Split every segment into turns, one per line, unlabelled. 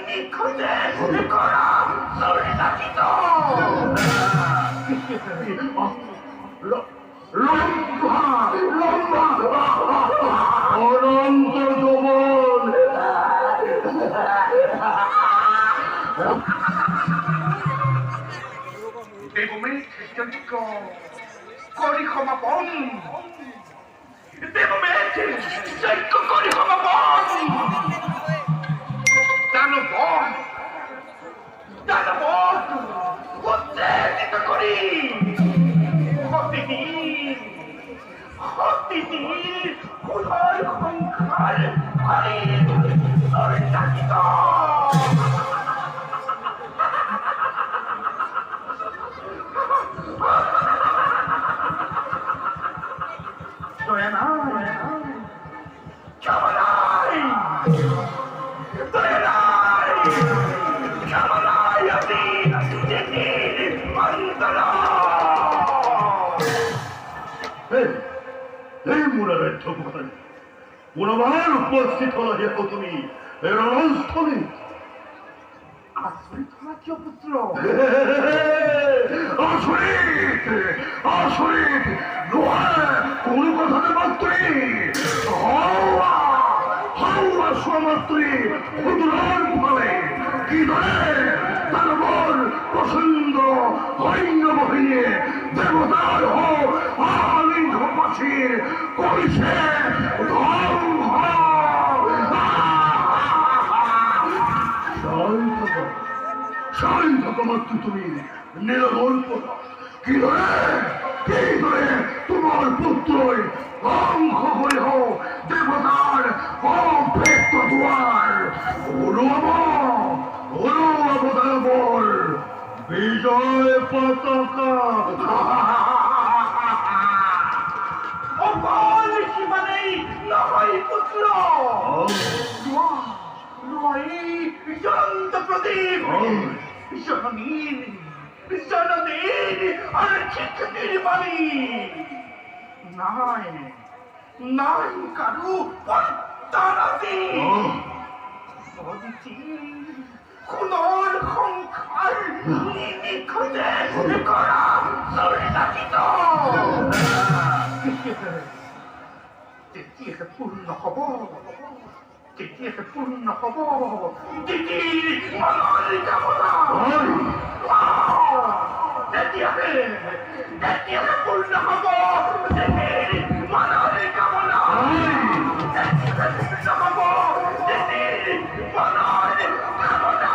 নিখোঁজে করা সরিষাচিত লম্বা লম্বা অনন্ত যৌবন দেবমেঘ যজ্ঞ করি ক্ষমাপন দেবমেঘ যজ্ঞ করি ক্ষমাপন দানবন দানবন উত্তেজিত করি অতিথির উদয় সংখ্যার ভারী সরিষাচিত পুনবার উপস্থিত হলে তুমি এর অনস্থলে পুত্র কোন কথাতে মাত্রই হাওয়া সমাত্রী ক্ষুদ্রার ফলে কি ধরে তার মন পছন্দ হৈন্য বহিয়ে দেবতার হোক আলিঙ্গ পাশির কইছে তুমি নিরগল্প কি ধরে তোমার পুত্রই অঙ্ক করে হোক দেবতার অভ্যক্ত দুয়ার বল বিজয় পতাকা সীমানেই নয় পুত্র জ্বলন্ত প্রদীপ জননীর আর চিত্তির বাণী নাই নাই কারু পত্তারাতি খুনর সংখ্যার নিখোঁজে করা সরিষাচিত যেটিয়ে পূর্ণ হব দিদির মনের কামনা পূর্ণ হব দিদির মনের কামনা পূর্ণ হব দিদির মনের কামনা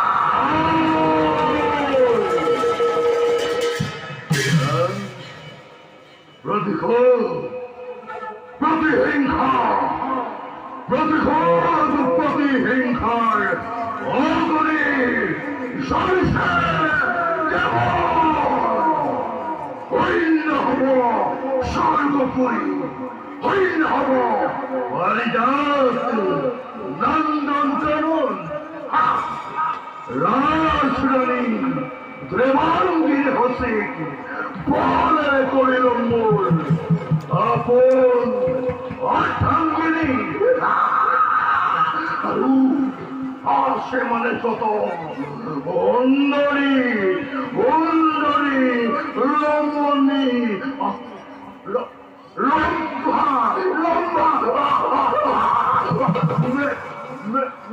প্রতিহিংসার অগণে হইন্য হব স্বর্গপুরী হইন্য হব নন্দন চরণ রাজরানী দেবাঙ্গীর হসে বলে করিল মূল আপন অর্থাঙ্গিনী আসে মানে যত অন্দরী রমণী লম্বা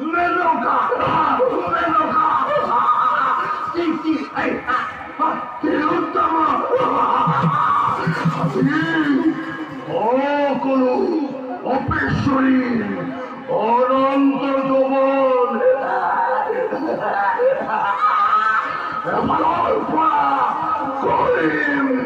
মেনকা তিলোত্তমা অকলু অপেশ্বরী অনন্ত যৌবন করিম